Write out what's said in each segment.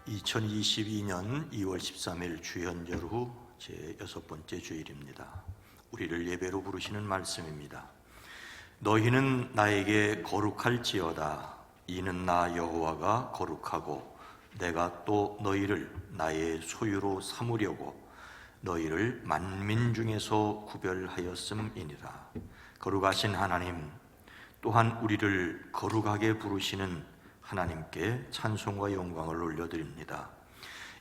2022년 2월 13일 주현절 후 제6번째 주일입니다. 우리를 예배로 부르시는 말씀입니다. 너희는 나에게 거룩할지어다. 이는 나 여호와가 거룩하고 내가 또 너희를 나의 소유로 삼으려고 너희를 만민 중에서 구별하였음이니라. 거룩하신 하나님, 또한 우리를 거룩하게 부르시는 하나님께 찬송과 영광을 올려드립니다.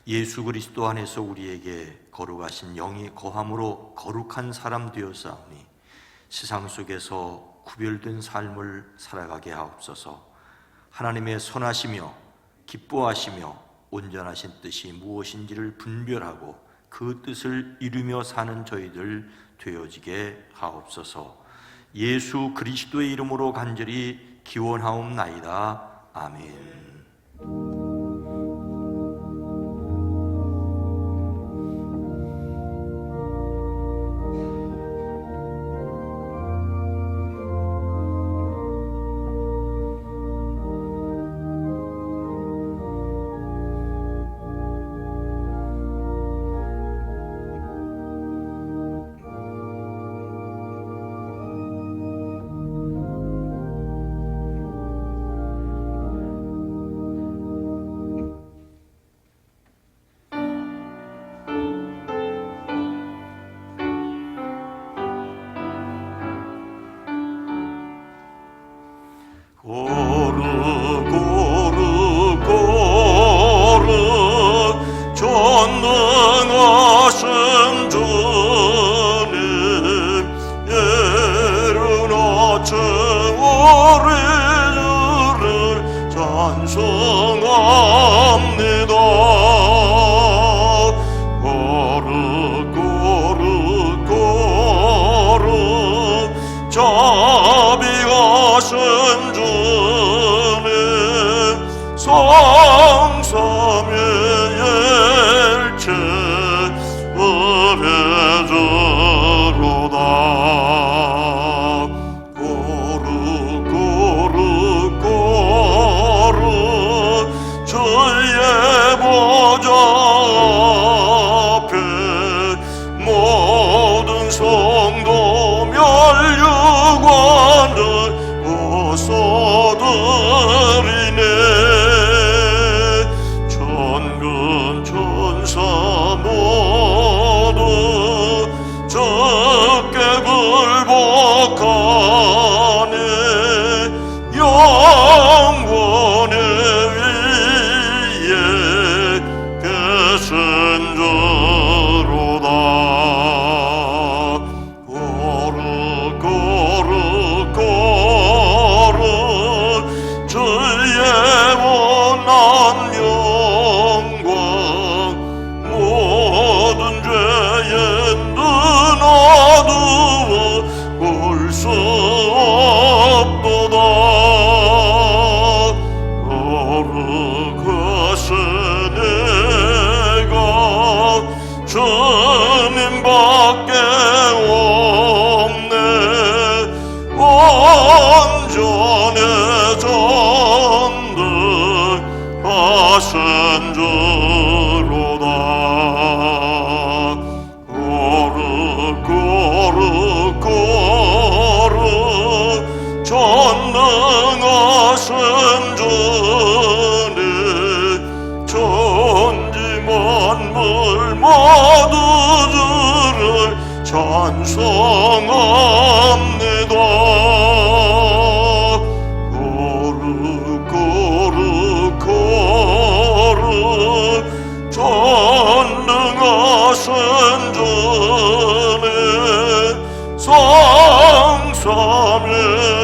예수 그리스도 안에서 우리에게 거룩하신 영이 거함으로 거룩한 사람 되었사오니 세상 속에서 구별된 삶을 살아가게 하옵소서. 하나님의 선하시며 기뻐하시며 온전하신 뜻이 무엇인지를 분별하고 그 뜻을 이루며 사는 저희들 되어지게 하옵소서. 예수 그리스도의 이름으로 간절히 기원하옵나이다. 아멘. 전능하신 주님, 예루나 우리를 찬송합니다. 거룩 자비하신 주님, 성삼위의 일체 의뢰주로다. 거룩 주의 보좌 앞에 모든 성도 멸류관을 벗어드리네. 천군 천사 모두 적게 굴복하네. 영원의 위에 계신 주로다. 거룩 주의 원한 영광, 모든 죄에 눈어두어 볼 수 없도다. 거룩하신 내가 주님밖에 없네. 온전해져 하신 주로다. 거룩 전능하신 주님, 천지 만물 모두 주를 찬송합니다. 전능하신 주님, 성삼위의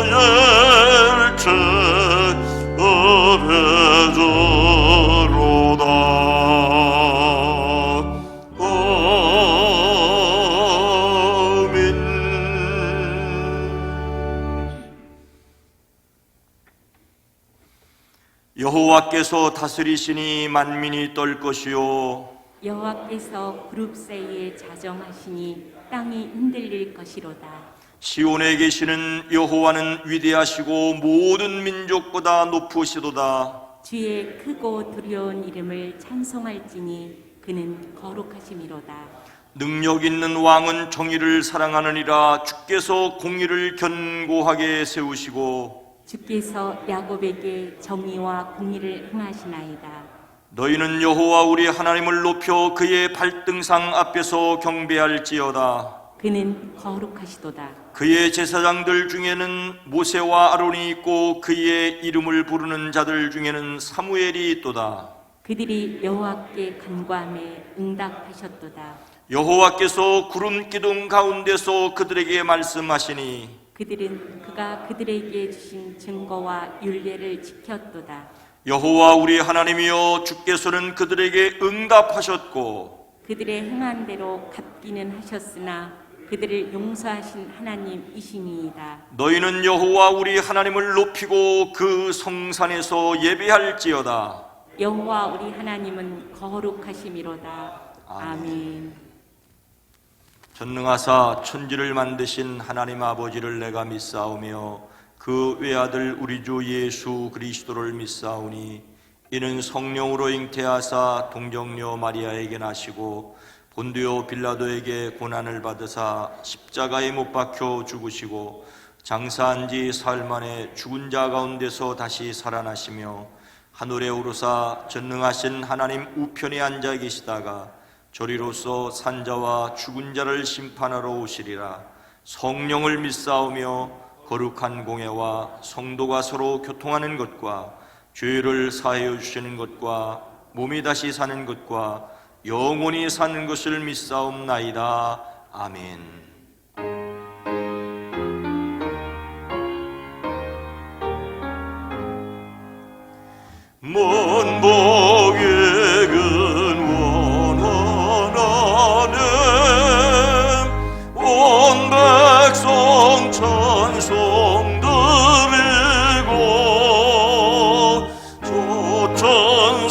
일체 의뢰주로다. 아멘. 여호와께서 다스리시니 만민이 떨 것이요, 여호와께서 그룹 사이에 자정하시니 땅이 흔들릴 것이로다. 시온에 계시는 여호와는 위대하시고 모든 민족보다 높으시도다. 주의 크고 두려운 이름을 찬송할지니 그는 거룩하심이로다. 능력 있는 왕은 정의를 사랑하느니라. 주께서 공의를 견고하게 세우시고 주께서 야곱에게 정의와 공의를 행하시나이다. 너희는 여호와 우리 하나님을 높여 그의 발등상 앞에서 경배할지어다. 그는 거룩하시도다. 그의 제사장들 중에는 모세와 아론이 있고 그의 이름을 부르는 자들 중에는 사무엘이 있도다. 그들이 여호와께 간구하며 응답하셨도다. 여호와께서 구름 기둥 가운데서 그들에게 말씀하시니 그들은 그가 그들에게 주신 증거와 율례를 지켰도다. 여호와 우리 하나님이여 주께서는 그들에게 응답하셨고 그들의 행한 대로 갚기는 하셨으나 그들을 용서하신 하나님이시니이다. 너희는 여호와 우리 하나님을 높이고 그 성산에서 예배할지어다. 여호와 우리 하나님은 거룩하심이로다. 아멘. 전능하사 천지를 만드신 하나님 아버지를 내가 믿사오며 그 외아들 우리 주 예수 그리스도를 믿사오니 이는 성령으로 잉태하사 동정녀 마리아에게 나시고 본디오 빌라도에게 고난을 받으사 십자가에 못 박혀 죽으시고 장사한 지 사흘 만에 죽은 자 가운데서 다시 살아나시며 하늘에 오르사 전능하신 하나님 우편에 앉아 계시다가 저리로서 산자와 죽은 자를 심판하러 오시리라. 성령을 믿사오며 거룩한 공예와 성도가 서로 교통하는 것과 죄를 사하여 주시는 것과 몸이 다시 사는 것과 영원히 사는 것을 믿사옵나이다. 아멘. 먼 복액은 원원하네 온 백성 찬송 드리고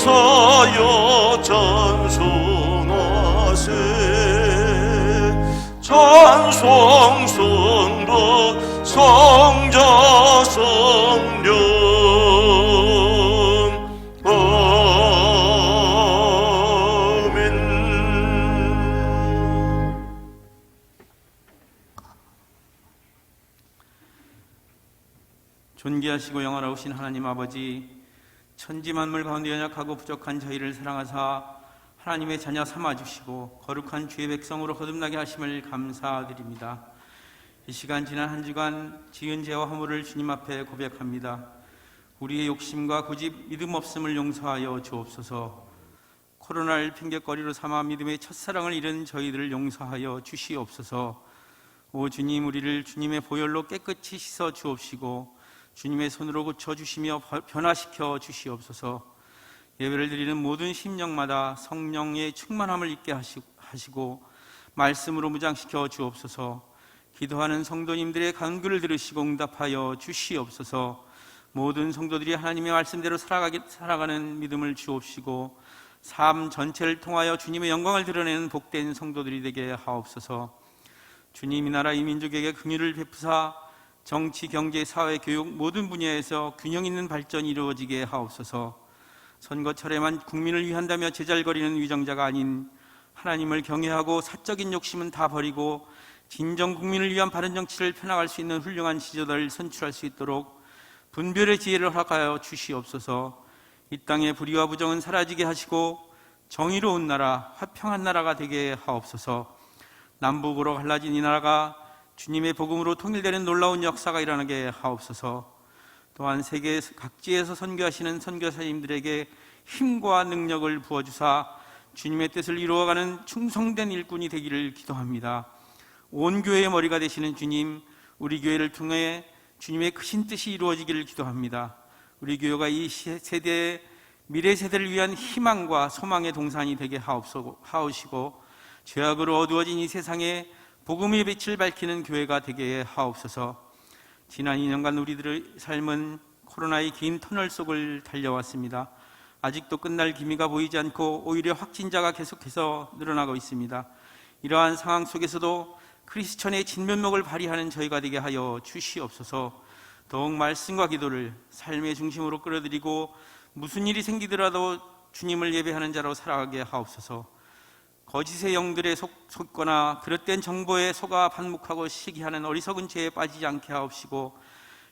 조천사여 찬송하세 찬송 성도 성자 성령 존귀하시고 영원하신 하나님 아버지, 천지 만물 가운데 연약하고 부족한 저희를 사랑하사 하나님의 자녀 삼아주시고 거룩한 주의 백성으로 거듭나게 하심을 감사드립니다. 이 시간 지난 한 주간 지은 죄와 허물을 주님 앞에 고백합니다. 우리의 욕심과 고집, 믿음 없음을 용서하여 주옵소서. 코로나를 핑계거리로 삼아 믿음의 첫사랑을 잃은 저희들을 용서하여 주시옵소서. 오 주님, 우리를 주님의 보혈로 깨끗이 씻어 주옵시고 주님의 손으로 고쳐주시며 변화시켜 주시옵소서. 예배를 드리는 모든 심령마다 성령의 충만함을 있게 하시고 말씀으로 무장시켜 주옵소서. 기도하는 성도님들의 간구를 들으시고 응답하여 주시옵소서. 모든 성도들이 하나님의 말씀대로 살아가는 믿음을 주옵시고 삶 전체를 통하여 주님의 영광을 드러내는 복된 성도들이 되게 하옵소서. 주님, 이 나라 이 민족에게 긍휼을 베푸사 정치, 경제, 사회, 교육 모든 분야에서 균형 있는 발전이 이루어지게 하옵소서. 선거철에만 국민을 위한다며 제잘거리는 위정자가 아닌 하나님을 경외하고 사적인 욕심은 다 버리고 진정 국민을 위한 바른 정치를 펴나갈 수 있는 훌륭한 지도자를 선출할 수 있도록 분별의 지혜를 허락하여 주시옵소서. 이 땅의 불의와 부정은 사라지게 하시고 정의로운 나라, 화평한 나라가 되게 하옵소서. 남북으로 갈라진 이 나라가 주님의 복음으로 통일되는 놀라운 역사가 일어나게 하옵소서. 또한 세계 각지에서 선교하시는 선교사님들에게 힘과 능력을 부어주사 주님의 뜻을 이루어가는 충성된 일꾼이 되기를 기도합니다. 온 교회의 머리가 되시는 주님, 우리 교회를 통해 주님의 크신 뜻이 이루어지기를 기도합니다. 우리 교회가 이 세대의 미래 세대를 위한 희망과 소망의 동산이 되게 하옵시고 죄악으로 어두워진 이 세상에 복음의 빛을 밝히는 교회가 되게 하옵소서. 지난 2년간 우리들의 삶은 코로나의 긴 터널 속을 달려왔습니다. 아직도 끝날 기미가 보이지 않고 오히려 확진자가 계속해서 늘어나고 있습니다. 이러한 상황 속에서도 크리스천의 진면목을 발휘하는 저희가 되게 하여 주시옵소서. 더욱 말씀과 기도를 삶의 중심으로 끌어들이고 무슨 일이 생기더라도 주님을 예배하는 자로 살아가게 하옵소서. 거짓의 영들에 속거나 그릇된 정보에 속아 반목하고 시기하는 어리석은 죄에 빠지지 않게 하옵시고,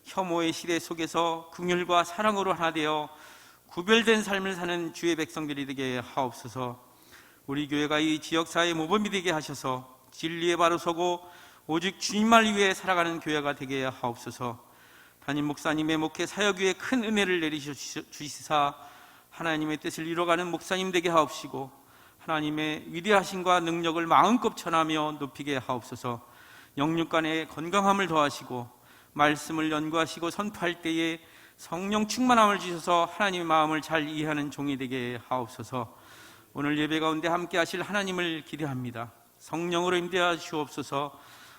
혐오의 시대 속에서 긍휼과 사랑으로 하나 되어 구별된 삶을 사는 주의 백성들이 되게 하옵소서. 우리 교회가 이 지역사회의 모범이 되게 하셔서 진리에 바로 서고 오직 주님만 위해 살아가는 교회가 되게 하옵소서. 담임 목사님의 목회 사역 위에 큰 은혜를 내리시사 하나님의 뜻을 이뤄가는 목사님 되게 하옵시고, 하나님의 위대하심과 능력을 마음껏 전하며 높이게 하옵소서. 영육 간의 건강함을 더하시고 말씀을 연구하시고 선포할 때에 성령 충만함을 주셔서 하나님의 마음을 잘 이해하는 종이 되게 하옵소서. 오늘 예배 가운데 함께 하실 하나님을 기대합니다. 성령으로 임대하 주옵소서.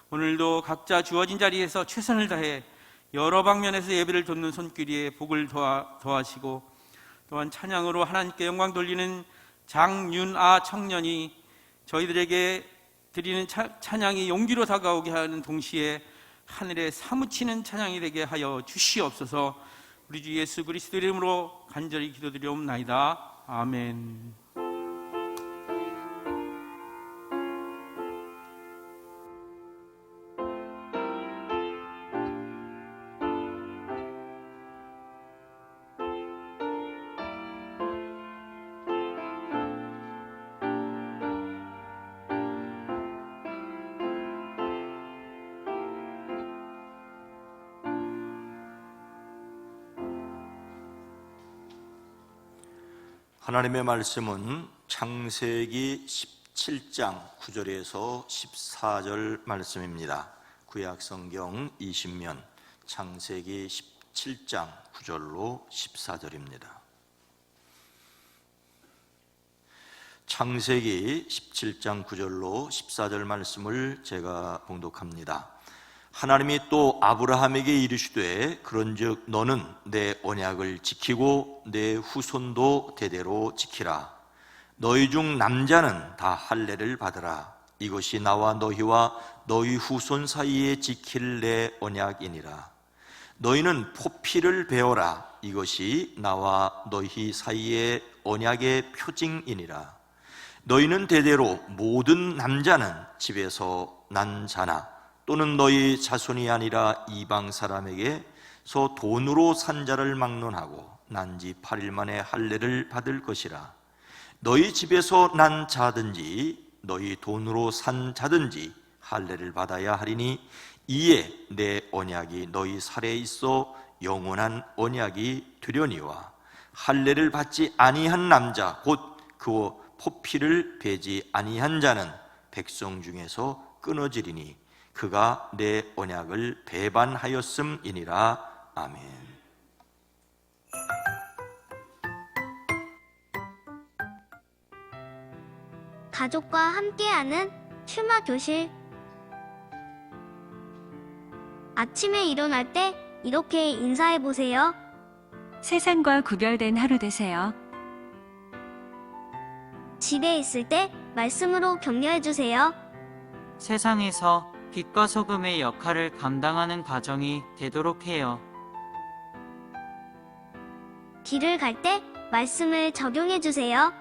오늘도 각자 주어진 자리에서 최선을 다해 여러 방면에서 예배를 돕는 손길에 복을 더하시고, 또한 찬양으로 하나님께 영광 돌리는 장윤아 청년이 저희들에게 드리는 찬양이 용기로 다가오게 하는 동시에 하늘에 사무치는 찬양이 되게 하여 주시옵소서. 우리 주 예수 그리스도 이름으로 간절히 기도드리옵나이다. 아멘. 하나님의 말씀은 창세기 17장 9절에서 14절 말씀입니다. 구약성경 20면 창세기 17장 9절로 14절입니다. 창세기 17장 9절로 14절 말씀을 제가 봉독합니다. 하나님이 또 아브라함에게 이르시되 그런즉 너는 내 언약을 지키고 내 후손도 대대로 지키라. 너희 중 남자는 다 할례를 받으라. 이것이 나와 너희와 너희 후손 사이에 지킬 내 언약이니라. 너희는 포피를 베어라. 이것이 나와 너희 사이의 언약의 표징이니라. 너희는 대대로 모든 남자는 집에서 난 자나 또는 너희 자손이 아니라 이방 사람에게서 돈으로 산 자를 막론하고 난지 8일 만에 할례를 받을 것이라. 너희 집에서 난 자든지 너희 돈으로 산 자든지 할례를 받아야 하리니 이에 내 언약이 너희 살에 있어 영원한 언약이 되려니와 할례를 받지 아니한 남자 곧 그 포피를 베지 아니한 자는 백성 중에서 끊어지리니 그가 내 언약을 배반하였음이니라. 아멘. 가족과 함께하는 큐마 교실. 아침에 일어날 때 이렇게 인사해 보세요. 세상과 구별된 하루 되세요. 집에 있을 때 말씀으로 격려해 주세요. 세상에서 빛과 소금의 역할을 감당하는 가정이 되도록 해요. 길을 갈 때 말씀을 적용해 주세요.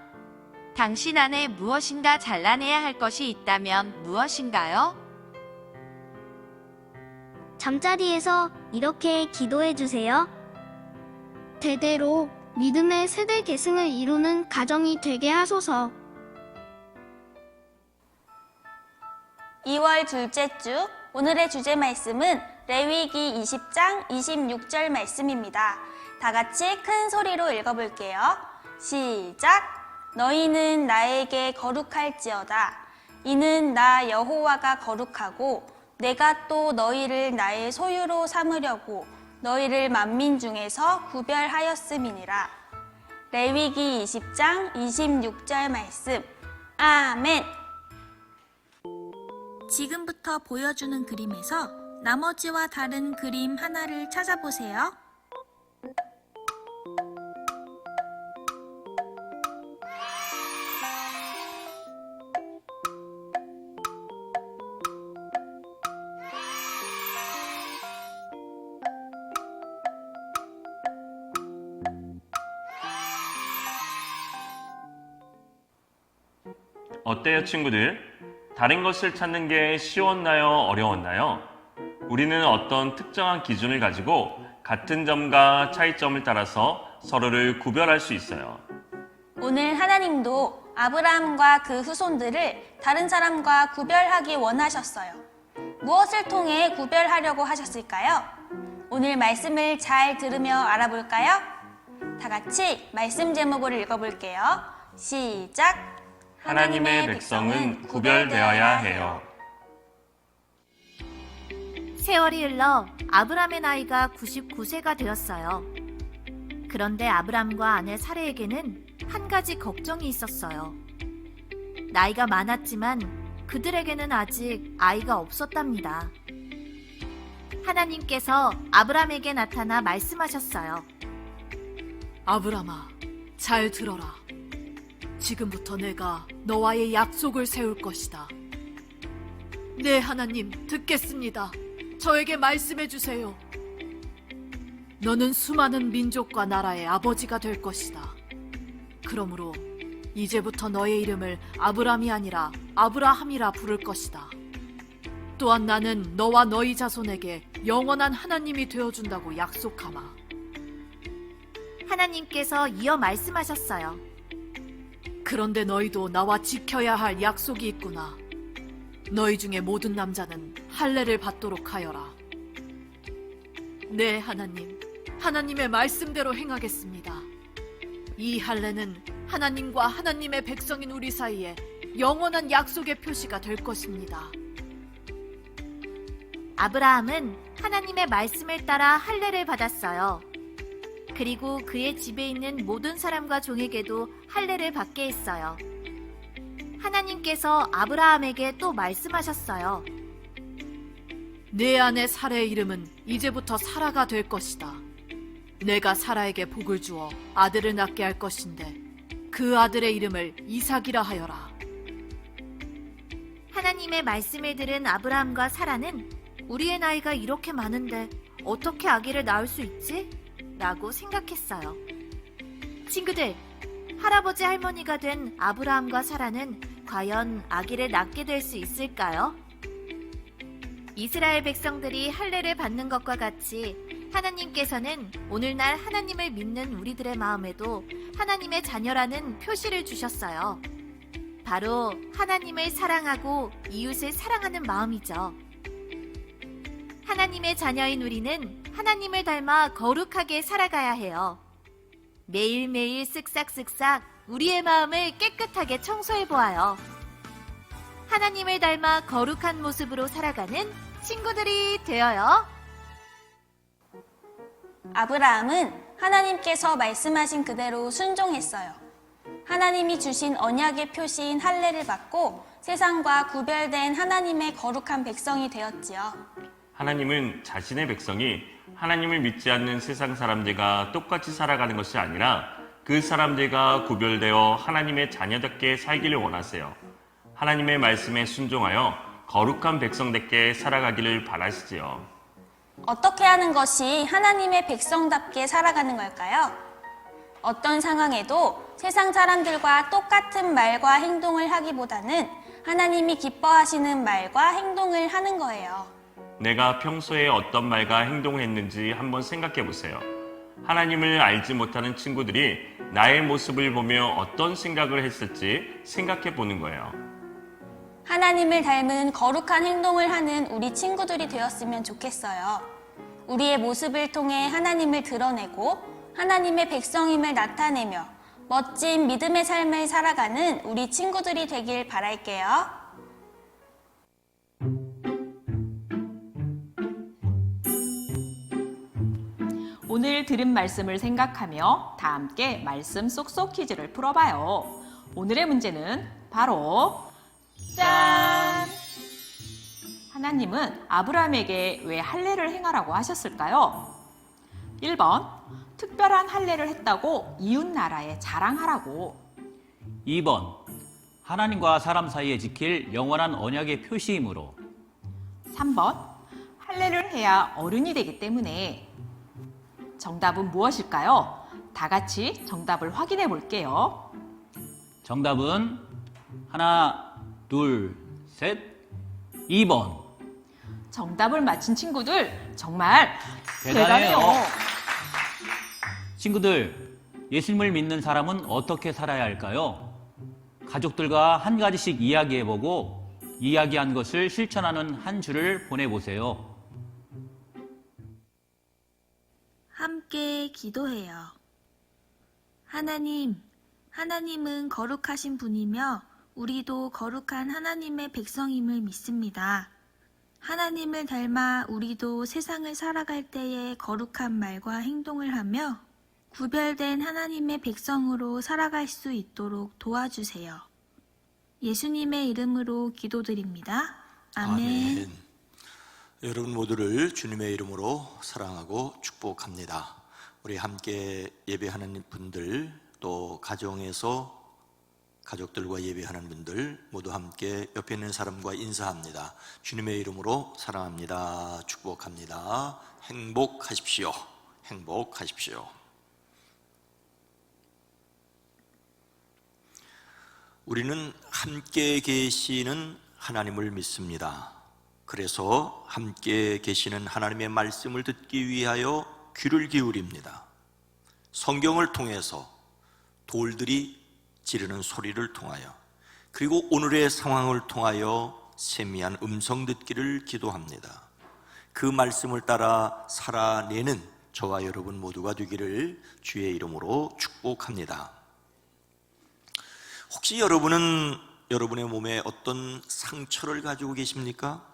당신 안에 무엇인가 잘라내야 할 것이 있다면 무엇인가요? 잠자리에서 이렇게 기도해 주세요. 대대로 믿음의 세대 계승을 이루는 가정이 되게 하소서. 2월 둘째 주 오늘의 주제 말씀은 레위기 20장 26절 말씀입니다. 다 같이 큰 소리로 읽어볼게요. 시작! 너희는 나에게 거룩할지어다. 이는 나 여호와가 거룩하고 내가 또 너희를 나의 소유로 삼으려고 너희를 만민 중에서 구별하였음이니라. 레위기 20장 26절 말씀. 아멘. 지금부터 보여주는 그림에서 나머지와 다른 그림 하나를 찾아보세요. 어때요, 친구들? 다른 것을 찾는 게 쉬웠나요? 어려웠나요? 우리는 어떤 특정한 기준을 가지고 같은 점과 차이점을 따라서 서로를 구별할 수 있어요. 오늘 하나님도 아브라함과 그 후손들을 다른 사람과 구별하기 원하셨어요. 무엇을 통해 구별하려고 하셨을까요? 오늘 말씀을 잘 들으며 알아볼까요? 다 같이 말씀 제목을 읽어볼게요. 시작! 하나님의 백성은 구별되어야 해요. 세월이 흘러 아브람의 나이가 99세가 되었어요. 그런데 아브람과 아내 사레에게는 한 가지 걱정이 있었어요. 나이가 많았지만 그들에게는 아직 아이가 없었답니다. 하나님께서 아브람에게 나타나 말씀하셨어요. 아브람아, 잘 들어라. 지금부터 내가 너와의 약속을 세울 것이다. 네, 하나님, 듣겠습니다. 저에게 말씀해 주세요. 너는 수많은 민족과 나라의 아버지가 될 것이다. 그러므로 이제부터 너의 이름을 아브람이 아니라 아브라함이라 부를 것이다. 또한 나는 너와 너희 자손에게 영원한 하나님이 되어준다고 약속하마. 하나님께서 이어 말씀하셨어요. 그런데 너희도 나와 지켜야 할 약속이 있구나. 너희 중에 모든 남자는 할례를 받도록 하여라. 네, 하나님. 하나님의 말씀대로 행하겠습니다. 이 할례는 하나님과 하나님의 백성인 우리 사이에 영원한 약속의 표시가 될 것입니다. 아브라함은 하나님의 말씀을 따라 할례를 받았어요. 그리고 그의 집에 있는 모든 사람과 종에게도 할례를 받게 했어요. 하나님께서 아브라함에게 또 말씀하셨어요. 내 아내 사라의 이름은 이제부터 사라가 될 것이다. 내가 사라에게 복을 주어 아들을 낳게 할 것인데 그 아들의 이름을 이삭이라 하여라. 하나님의 말씀을 들은 아브라함과 사라는 우리의 나이가 이렇게 많은데 어떻게 아기를 낳을 수 있지? 라고 생각했어요. 친구들, 할아버지 할머니가 된 아브라함과 사라는 과연 아기를 낳게 될 수 있을까요? 이스라엘 백성들이 할례를 받는 것과 같이 하나님께서는 오늘날 하나님을 믿는 우리들의 마음에도 하나님의 자녀라는 표시를 주셨어요. 바로 하나님을 사랑하고 이웃을 사랑하는 마음이죠. 하나님의 자녀인 우리는 하나님을 닮아 거룩하게 살아가야 해요. 매일매일 쓱싹쓱싹 우리의 마음을 깨끗하게 청소해 보아요. 하나님을 닮아 거룩한 모습으로 살아가는 친구들이 되어요. 아브라함은 하나님께서 말씀하신 그대로 순종했어요. 하나님이 주신 언약의 표시인 할례를 받고 세상과 구별된 하나님의 거룩한 백성이 되었지요. 하나님은 자신의 백성이 하나님을 믿지 않는 세상 사람들과 똑같이 살아가는 것이 아니라 그 사람들과 구별되어 하나님의 자녀답게 살기를 원하세요. 하나님의 말씀에 순종하여 거룩한 백성답게 살아가기를 바라시지요. 어떻게 하는 것이 하나님의 백성답게 살아가는 걸까요? 어떤 상황에도 세상 사람들과 똑같은 말과 행동을 하기보다는 하나님이 기뻐하시는 말과 행동을 하는 거예요. 내가 평소에 어떤 말과 행동을 했는지 한번 생각해 보세요. 하나님을 알지 못하는 친구들이 나의 모습을 보며 어떤 생각을 했을지 생각해 보는 거예요. 하나님을 닮은 거룩한 행동을 하는 우리 친구들이 되었으면 좋겠어요. 우리의 모습을 통해 하나님을 드러내고 하나님의 백성임을 나타내며 멋진 믿음의 삶을 살아가는 우리 친구들이 되길 바랄게요. 오늘 들은 말씀을 생각하며 다 함께 말씀 쏙쏙 퀴즈를 풀어봐요. 오늘의 문제는 바로 짠! 하나님은 아브라함에게 왜 할례를 행하라고 하셨을까요? 1번, 특별한 할례를 했다고 이웃 나라에 자랑하라고. 2번, 하나님과 사람 사이에 지킬 영원한 언약의 표시이므로. 3번, 할례를 해야 어른이 되기 때문에. 정답은 무엇일까요? 다 같이 정답을 확인해 볼게요. 정답은 하나, 둘, 셋. 2번. 정답을 맞힌 친구들 정말 대단해요. 대단해요. 친구들, 예수님을 믿는 사람은 어떻게 살아야 할까요? 가족들과 한 가지씩 이야기해보고 이야기한 것을 실천하는 한 주를 보내보세요. 함께 기도해요. 하나님은 거룩하신 분이며 우리도 거룩한 하나님의 백성임을 믿습니다. 하나님을 닮아 우리도 세상을 살아갈 때에 거룩한 말과 행동을 하며 구별된 하나님의 백성으로 살아갈 수 있도록 도와주세요. 예수님의 이름으로 기도드립니다. 아멘. 여러분 모두를 주님의 이름으로 사랑하고 축복합니다. 우리 함께 예배하는 분들, 또 가정에서 가족들과 예배하는 분들 모두 함께 옆에 있는 사람과 인사합니다. 주님의 이름으로 사랑합니다. 축복합니다. 행복하십시오. 행복하십시오. 우리는 함께 계시는 하나님을 믿습니다. 그래서 함께 계시는 하나님의 말씀을 듣기 위하여 귀를 기울입니다. 성경을 통해서 돌들이 지르는 소리를 통하여, 그리고 오늘의 상황을 통하여 세미한 음성 듣기를 기도합니다. 그 말씀을 따라 살아내는 저와 여러분 모두가 되기를 주의 이름으로 축복합니다. 혹시 여러분은 여러분의 몸에 어떤 상처를 가지고 계십니까?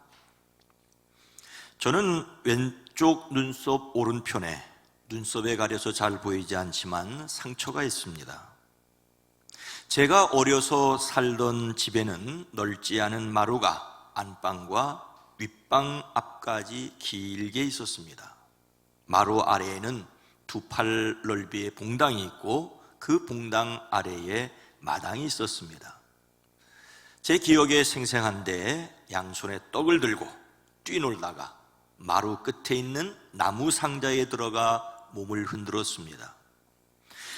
저는 왼쪽 눈썹 오른편에, 눈썹에 가려서 잘 보이지 않지만 상처가 있습니다. 제가 어려서 살던 집에는 넓지 않은 마루가 안방과 윗방 앞까지 길게 있었습니다. 마루 아래에는 2팔 넓이의 봉당이 있고 그 봉당 아래에 마당이 있었습니다. 제 기억에 생생한데 양손에 떡을 들고 뛰놀다가 마루 끝에 있는 나무 상자에 들어가 몸을 흔들었습니다.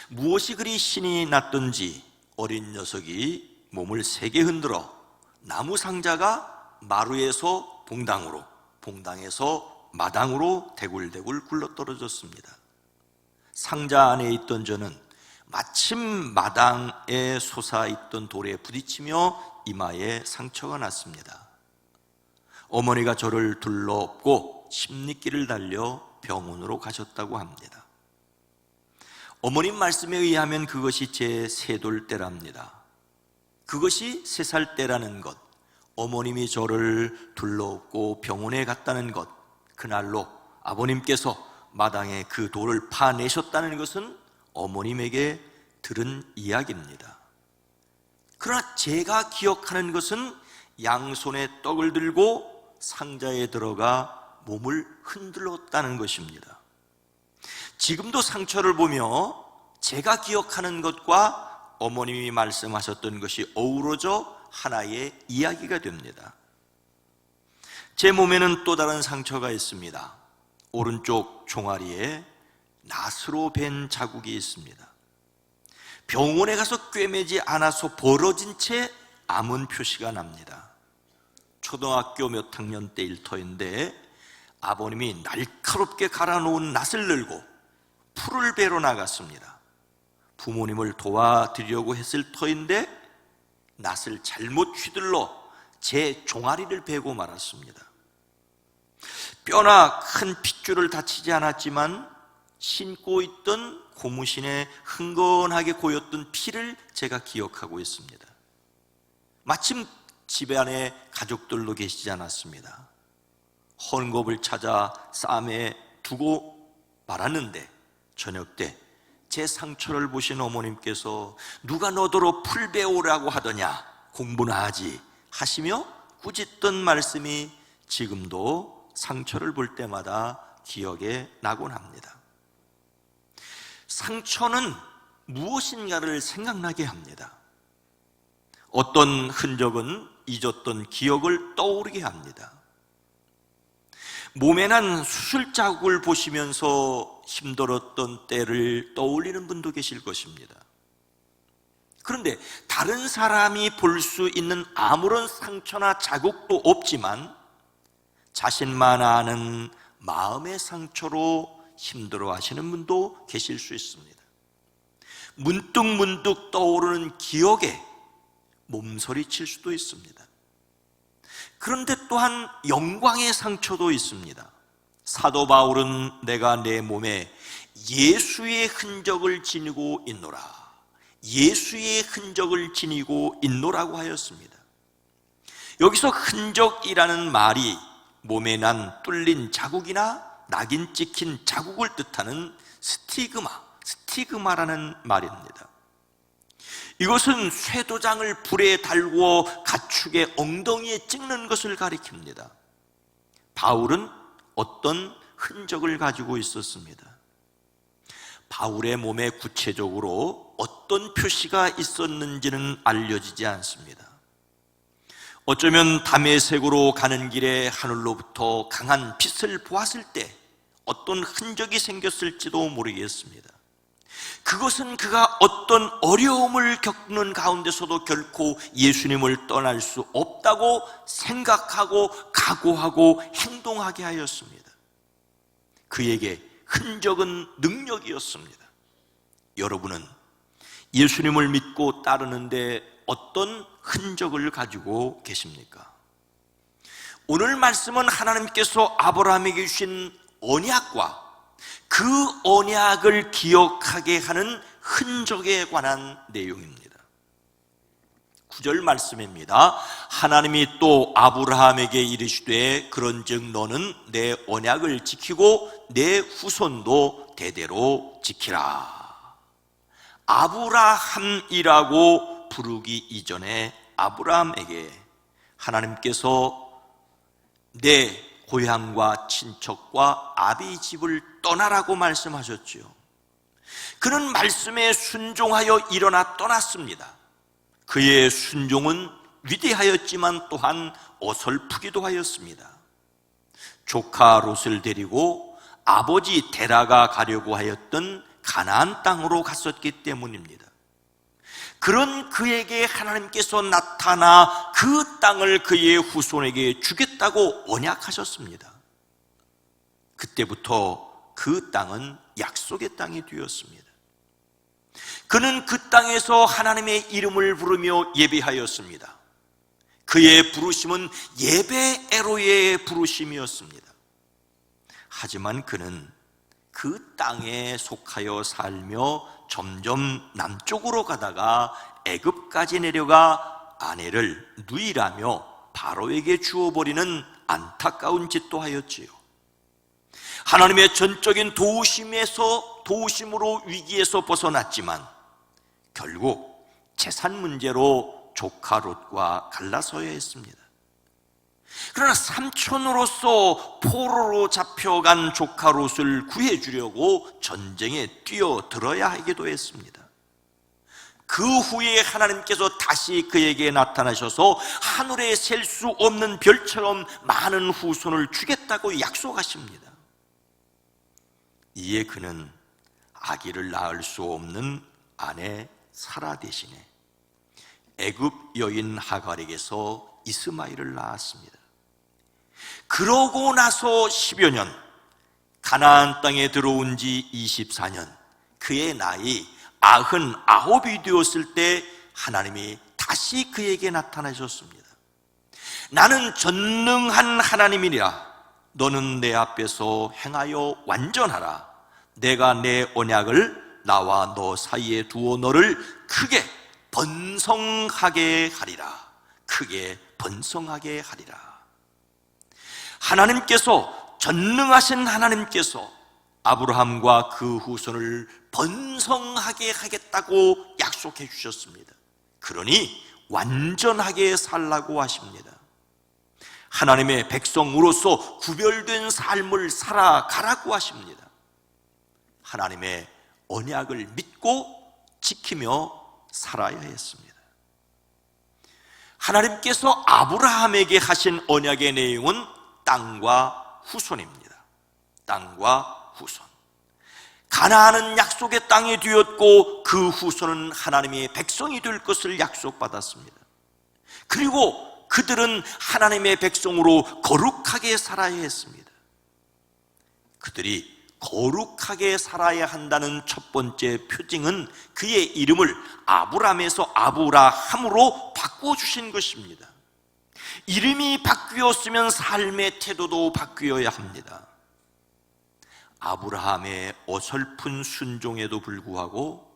무엇이 그리 신이 났던지 어린 녀석이 몸을 세게 흔들어 나무 상자가 마루에서 봉당으로, 봉당에서 마당으로 대굴대굴 굴러떨어졌습니다. 상자 안에 있던 저는 마침 마당에 솟아있던 돌에 부딪히며 이마에 상처가 났습니다. 어머니가 저를 둘러업고 십리길을 달려 병원으로 가셨다고 합니다. 어머님 말씀에 의하면 그것이 제 세돌 때랍니다. 그것이 3살 때라는 것, 어머님이 저를 둘러업고 병원에 갔다는 것, 그날로 아버님께서 마당에 그 돌을 파내셨다는 것은 어머님에게 들은 이야기입니다. 그러나 제가 기억하는 것은 양손에 떡을 들고 상자에 들어가 몸을 흔들었다는 것입니다. 지금도 상처를 보며 제가 기억하는 것과 어머님이 말씀하셨던 것이 어우러져 하나의 이야기가 됩니다. 제 몸에는 또 다른 상처가 있습니다. 오른쪽 종아리에 낫으로 벤 자국이 있습니다. 병원에 가서 꿰매지 않아서 벌어진 채 아문 표시가 납니다. 초등학교 몇 학년 때 일터인데 아버님이 날카롭게 갈아놓은 낫을 들고 풀을 베러 나갔습니다. 부모님을 도와드리려고 했을 터인데 낫을 잘못 휘둘러 제 종아리를 베고 말았습니다. 뼈나 큰 핏줄을 다치지 않았지만 신고 있던 고무신에 흥건하게 고였던 피를 제가 기억하고 있습니다. 마침 집 안에 가족들도 계시지 않았습니다. 헌곱을 찾아 쌈에 두고 말았는데 저녁 때 제 상처를 보신 어머님께서 누가 너더러 풀 베오라고 하더냐, 공부나 하지 하시며 꾸짖던 말씀이 지금도 상처를 볼 때마다 기억에 나곤 합니다. 상처는 무엇인가를 생각나게 합니다. 어떤 흔적은 잊었던 기억을 떠오르게 합니다. 몸에 난 수술 자국을 보시면서 힘들었던 때를 떠올리는 분도 계실 것입니다. 그런데 다른 사람이 볼 수 있는 아무런 상처나 자국도 없지만 자신만 아는 마음의 상처로 힘들어 하시는 분도 계실 수 있습니다. 문득문득 떠오르는 기억에 몸서리칠 수도 있습니다. 그런데 또한 영광의 상처도 있습니다. 사도 바울은 내가 내 몸에 예수의 흔적을 지니고 있노라, 예수의 흔적을 지니고 있노라고 하였습니다. 여기서 흔적이라는 말이 몸에 난 뚫린 자국이나 낙인 찍힌 자국을 뜻하는 스티그마라는 말입니다. 이것은 쇠도장을 불에 달구어 가축의 엉덩이에 찍는 것을 가리킵니다. 바울은 어떤 흔적을 가지고 있었습니다. 바울의 몸에 구체적으로 어떤 표시가 있었는지는 알려지지 않습니다. 어쩌면 다메섹으로 가는 길에 하늘로부터 강한 빛을 보았을 때 어떤 흔적이 생겼을지도 모르겠습니다. 그것은 그가 어떤 어려움을 겪는 가운데서도 결코 예수님을 떠날 수 없다고 생각하고 각오하고 행동하게 하였습니다. 그에게 흔적은 능력이었습니다. 여러분은 예수님을 믿고 따르는데 어떤 흔적을 가지고 계십니까? 오늘 말씀은 하나님께서 아브라함에게 주신 언약과 그 언약을 기억하게 하는 흔적에 관한 내용입니다. 9절 말씀입니다. 하나님이 또 아브라함에게 이르시되 그런즉 너는 내 언약을 지키고 내 후손도 대대로 지키라. 아브라함이라고 부르기 이전에 아브라함에게 하나님께서 내 고향과 친척과 아비 집을 떠나라고 말씀하셨지요. 그는 말씀에 순종하여 일어나 떠났습니다. 그의 순종은 위대하였지만 또한 어설프기도 하였습니다. 조카 롯을 데리고 아버지 데라가 가려고 하였던 가나안 땅으로 갔었기 때문입니다. 그런 그에게 하나님께서 나타나 그 땅을 그의 후손에게 주겠다고 언약하셨습니다. 그때부터 그 땅은 약속의 땅이 되었습니다. 그는 그 땅에서 하나님의 이름을 부르며 예배하였습니다. 그의 부르심은 예배 에로의 부르심이었습니다. 하지만 그는 그 땅에 속하여 살며 점점 남쪽으로 가다가 애굽까지 내려가 아내를 누이라며 바로에게 주어버리는 안타까운 짓도 하였지요. 하나님의 전적인 도우심으로 위기에서 벗어났지만 결국 재산 문제로 조카 롯과 갈라서야 했습니다. 그러나 삼촌으로서 포로로 잡혀간 조카 롯을 구해주려고 전쟁에 뛰어들어야 하기도 했습니다. 그 후에 하나님께서 다시 그에게 나타나셔서 하늘에 셀 수 없는 별처럼 많은 후손을 주겠다고 약속하십니다. 이에 그는 아기를 낳을 수 없는 아내 사라 대신에 애굽 여인 하갈에게서 이스마엘을 낳았습니다. 그러고 나서 10여 년, 가나안 땅에 들어온 지 24년, 그의 나이 99이 되었을 때 하나님이 다시 그에게 나타나셨습니다. 나는 전능한 하나님이라. 너는 내 앞에서 행하여 완전하라. 내가 내 언약을 나와 너 사이에 두어 너를 크게 번성하게 하리라. 크게 번성하게 하리라. 하나님께서, 전능하신 하나님께서 아브라함과 그 후손을 번성하게 하겠다고 약속해 주셨습니다. 그러니 완전하게 살라고 하십니다. 하나님의 백성으로서 구별된 삶을 살아가라고 하십니다. 하나님의 언약을 믿고 지키며 살아야 했습니다. 하나님께서 아브라함에게 하신 언약의 내용은 땅과 후손입니다. 땅과 후손. 가나안은 약속의 땅이 되었고 그 후손은 하나님의 백성이 될 것을 약속받았습니다. 그리고 그들은 하나님의 백성으로 거룩하게 살아야 했습니다. 그들이 거룩하게 살아야 한다는 첫 번째 표징은 그의 이름을 아브람에서 아브라함으로 바꿔주신 것입니다. 이름이 바뀌었으면 삶의 태도도 바뀌어야 합니다. 아브라함의 어설픈 순종에도 불구하고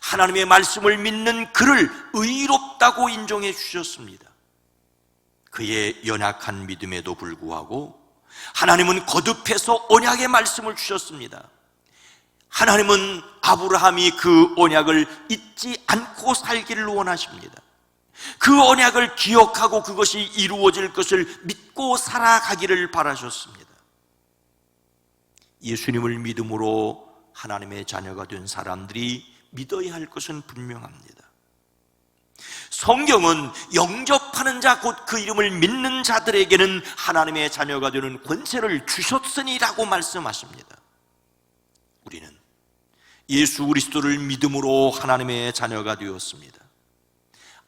하나님의 말씀을 믿는 그를 의롭다고 인정해 주셨습니다. 그의 연약한 믿음에도 불구하고 하나님은 거듭해서 언약의 말씀을 주셨습니다. 하나님은 아브라함이 그 언약을 잊지 않고 살기를 원하십니다. 그 언약을 기억하고 그것이 이루어질 것을 믿고 살아가기를 바라셨습니다. 예수님을 믿음으로 하나님의 자녀가 된 사람들이 믿어야 할 것은 분명합니다. 성경은 영접하는 자 곧 그 이름을 믿는 자들에게는 하나님의 자녀가 되는 권세를 주셨으니라고 말씀하십니다. 우리는 예수 그리스도를 믿음으로 하나님의 자녀가 되었습니다.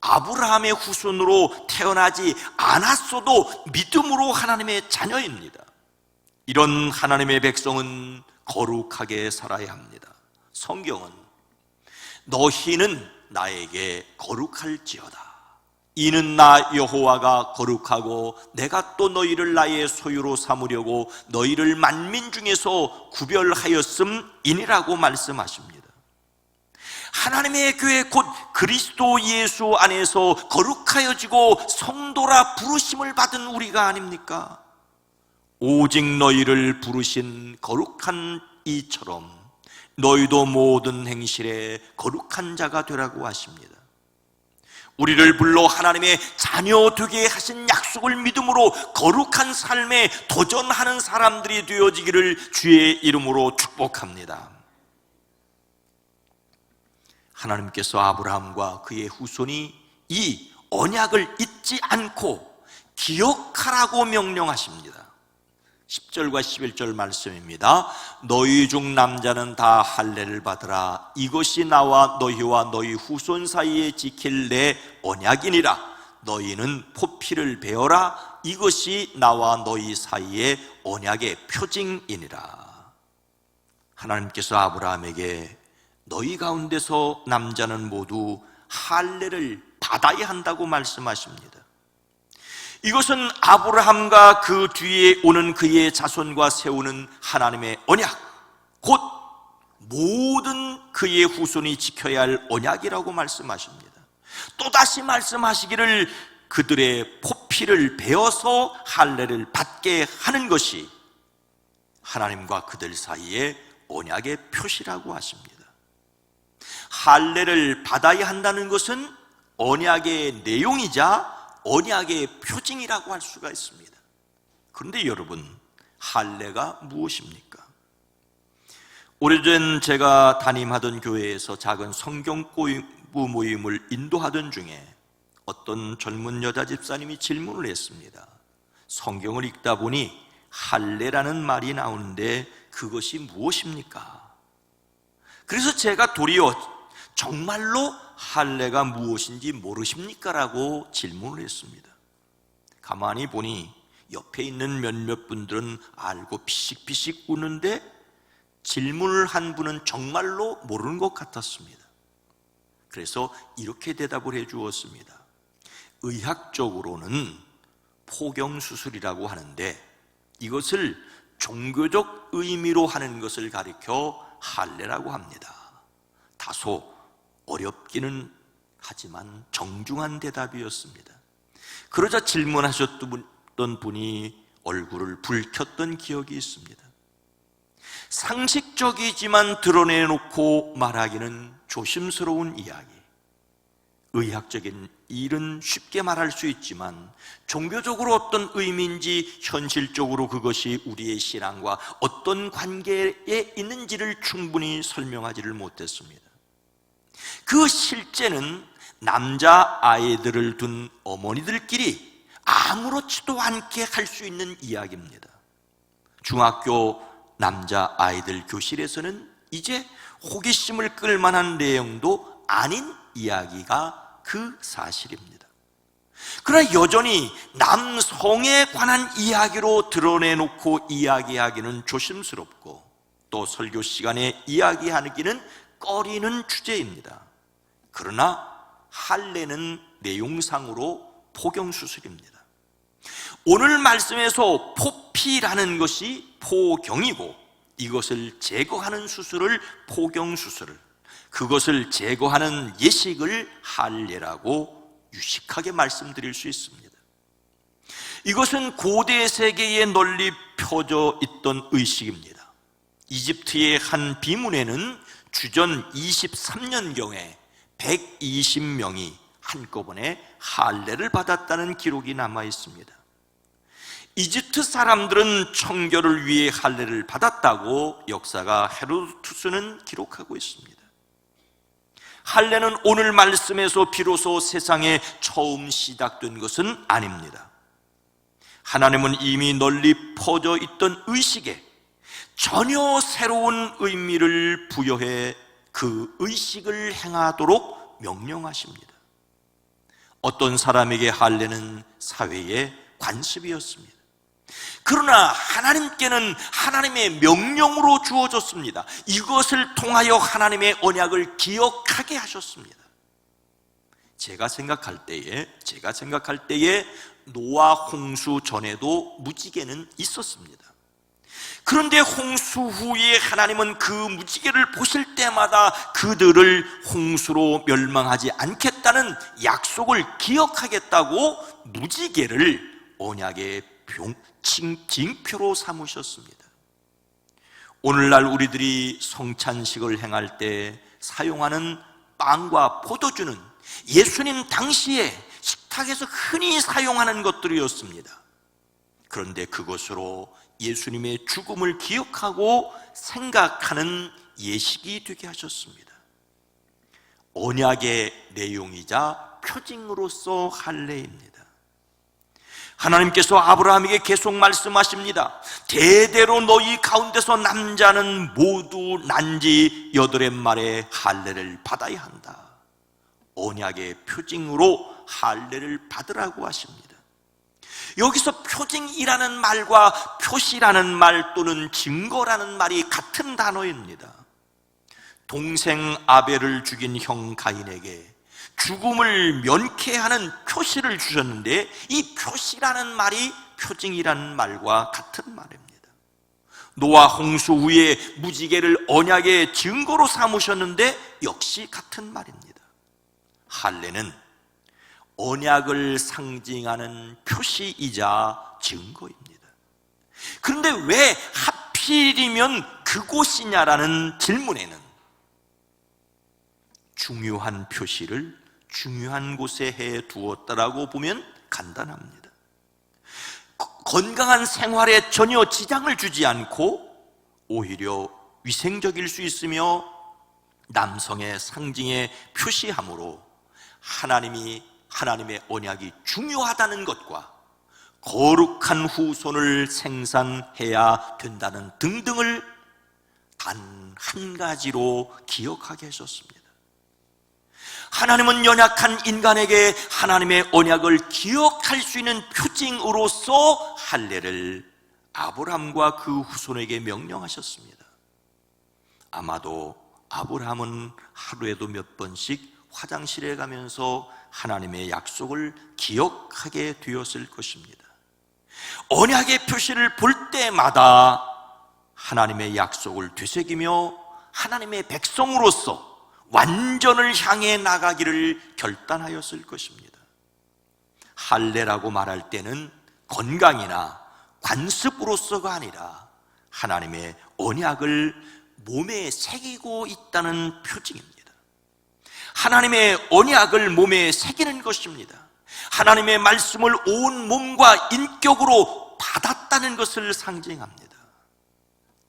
아브라함의 후손으로 태어나지 않았어도 믿음으로 하나님의 자녀입니다. 이런 하나님의 백성은 거룩하게 살아야 합니다. 성경은 너희는 나에게 거룩할지어다. 이는 나 여호와가 거룩하고 내가 또 너희를 나의 소유로 삼으려고 너희를 만민 중에서 구별하였음이니라고 말씀하십니다. 하나님의 교회 곧 그리스도 예수 안에서 거룩하여지고 성도라 부르심을 받은 우리가 아닙니까? 오직 너희를 부르신 거룩한 이처럼 너희도 모든 행실에 거룩한 자가 되라고 하십니다. 우리를 불러 하나님의 자녀 되게 하신 약속을 믿음으로 거룩한 삶에 도전하는 사람들이 되어지기를 주의 이름으로 축복합니다. 하나님께서 아브라함과 그의 후손이 이 언약을 잊지 않고 기억하라고 명령하십니다. 10절과 11절 말씀입니다. 너희 중 남자는 다 할례를 받으라. 이것이 나와 너희와 너희 후손 사이에 지킬 내 언약이니라. 너희는 포피를 베어라. 이것이 나와 너희 사이에 언약의 표징이니라. 하나님께서 아브라함에게 너희 가운데서 남자는 모두 할례를 받아야 한다고 말씀하십니다. 이것은 아브라함과 그 뒤에 오는 그의 자손과 세우는 하나님의 언약, 곧 모든 그의 후손이 지켜야 할 언약이라고 말씀하십니다. 또다시 말씀하시기를 그들의 포피를 베어서 할례를 받게 하는 것이 하나님과 그들 사이의 언약의 표시라고 하십니다. 할례를 받아야 한다는 것은 언약의 내용이자 언약의 표징이라고 할 수가 있습니다. 그런데 여러분, 할례가 무엇입니까? 오래전 제가 담임하던 교회에서 작은 성경 공부 모임을 인도하던 중에 어떤 젊은 여자 집사님이 질문을 했습니다. 성경을 읽다 보니 할례라는 말이 나오는데 그것이 무엇입니까? 그래서 제가 도리어 정말로 할례가 무엇인지 모르십니까? 라고 질문을 했습니다. 가만히 보니 옆에 있는 몇몇 분들은 알고 피식피식 웃는데 질문을 한 분은 정말로 모르는 것 같았습니다. 그래서 이렇게 대답을 해 주었습니다. 의학적으로는 포경수술이라고 하는데 이것을 종교적 의미로 하는 것을 가리켜 할례라고 합니다. 다소 어렵기는 하지만 정중한 대답이었습니다. 그러자 질문하셨던 분이 얼굴을 붉혔던 기억이 있습니다. 상식적이지만 드러내놓고 말하기는 조심스러운 이야기. 의학적인 일은 쉽게 말할 수 있지만 종교적으로 어떤 의미인지 현실적으로 그것이 우리의 신앙과 어떤 관계에 있는지를 충분히 설명하지를 못했습니다. 그 실제는 남자 아이들을 둔 어머니들끼리 아무렇지도 않게 할 수 있는 이야기입니다. 중학교 남자 아이들 교실에서는 이제 호기심을 끌 만한 내용도 아닌 이야기가 그 사실입니다. 그러나 여전히 남성에 관한 이야기로 드러내놓고 이야기하기는 조심스럽고 또 설교 시간에 이야기하기는 꺼리는 주제입니다. 그러나 할례는 내용상으로 포경수술입니다. 오늘 말씀에서 포피라는 것이 포경이고 이것을 제거하는 수술을 포경수술, 그것을 제거하는 예식을 할례라고 유식하게 말씀드릴 수 있습니다. 이것은 고대 세계에 널리 펴져 있던 의식입니다. 이집트의 한 비문에는 주전 23년경에 120명이 한꺼번에 할례를 받았다는 기록이 남아 있습니다. 이집트 사람들은 청결을 위해 할례를 받았다고 역사가 헤로도투스는 기록하고 있습니다. 할례는 오늘 말씀에서 비로소 세상에 처음 시작된 것은 아닙니다. 하나님은 이미 널리 퍼져 있던 의식에 전혀 새로운 의미를 부여해 그 의식을 행하도록 명령하십니다. 어떤 사람에게 할례는 사회의 관습이었습니다. 그러나 하나님께는 하나님의 명령으로 주어졌습니다. 이것을 통하여 하나님의 언약을 기억하게 하셨습니다. 제가 생각할 때에 노아 홍수 전에도 무지개는 있었습니다. 그런데 홍수 후에 하나님은 그 무지개를 보실 때마다 그들을 홍수로 멸망하지 않겠다는 약속을 기억하겠다고 무지개를 언약의 징표로 삼으셨습니다. 오늘날 우리들이 성찬식을 행할 때 사용하는 빵과 포도주는 예수님 당시에 식탁에서 흔히 사용하는 것들이었습니다. 그런데 그것으로 예수님의 죽음을 기억하고 생각하는 예식이 되게 하셨습니다. 언약의 내용이자 표징으로서 할례입니다. 하나님께서 아브라함에게 계속 말씀하십니다. 대대로 너희 가운데서 남자는 모두 난지 8의 할례를 받아야 한다. 언약의 표징으로 할례를 받으라고 하십니다. 여기서 표징이라는 말과 표시라는 말 또는 증거라는 말이 같은 단어입니다. 동생 아벨을 죽인 형 가인에게 죽음을 면케하는 표시를 주셨는데 이 표시라는 말이 표징이라는 말과 같은 말입니다. 노아 홍수 후에 무지개를 언약의 증거로 삼으셨는데 역시 같은 말입니다. 할례는 언약을 상징하는 표시이자 증거입니다. 그런데 왜 하필이면 그곳이냐라는 질문에는 중요한 표시를 중요한 곳에 해 두었다라고 보면 간단합니다. 건강한 생활에 전혀 지장을 주지 않고 오히려 위생적일 수 있으며 남성의 상징의 표시함으로 하나님의 언약이 중요하다는 것과 거룩한 후손을 생산해야 된다는 등등을 단 한 가지로 기억하게 하셨습니다. 하나님은 연약한 인간에게 하나님의 언약을 기억할 수 있는 표징으로서 할례를 아브라함과 그 후손에게 명령하셨습니다. 아마도 아브라함은 하루에도 몇 번씩 화장실에 가면서 하나님의 약속을 기억하게 되었을 것입니다. 언약의 표시를 볼 때마다 하나님의 약속을 되새기며 하나님의 백성으로서 완전을 향해 나가기를 결단하였을 것입니다. 할례라고 말할 때는 건강이나 관습으로서가 아니라 하나님의 언약을 몸에 새기고 있다는 표징입니다. 하나님의 언약을 몸에 새기는 것입니다. 하나님의 말씀을 온 몸과 인격으로 받았다는 것을 상징합니다.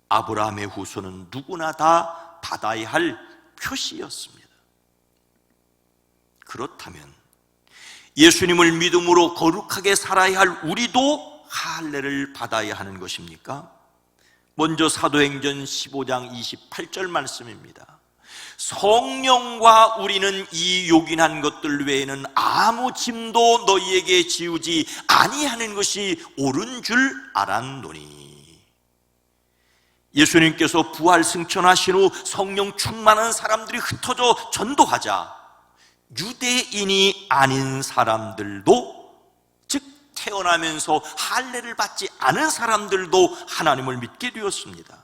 아브라함의 후손은 누구나 다 받아야 할 표시였습니다. 그렇다면 예수님을 믿음으로 거룩하게 살아야 할 우리도 할례를 받아야 하는 것입니까? 먼저 사도행전 15장 28절 말씀입니다. 성령과 우리는 이 요긴한 것들 외에는 아무 짐도 너희에게 지우지 아니하는 것이 옳은 줄 알았노니. 예수님께서 부활 승천하신 후 성령 충만한 사람들이 흩어져 전도하자 유대인이 아닌 사람들도, 즉 태어나면서 할례를 받지 않은 사람들도 하나님을 믿게 되었습니다.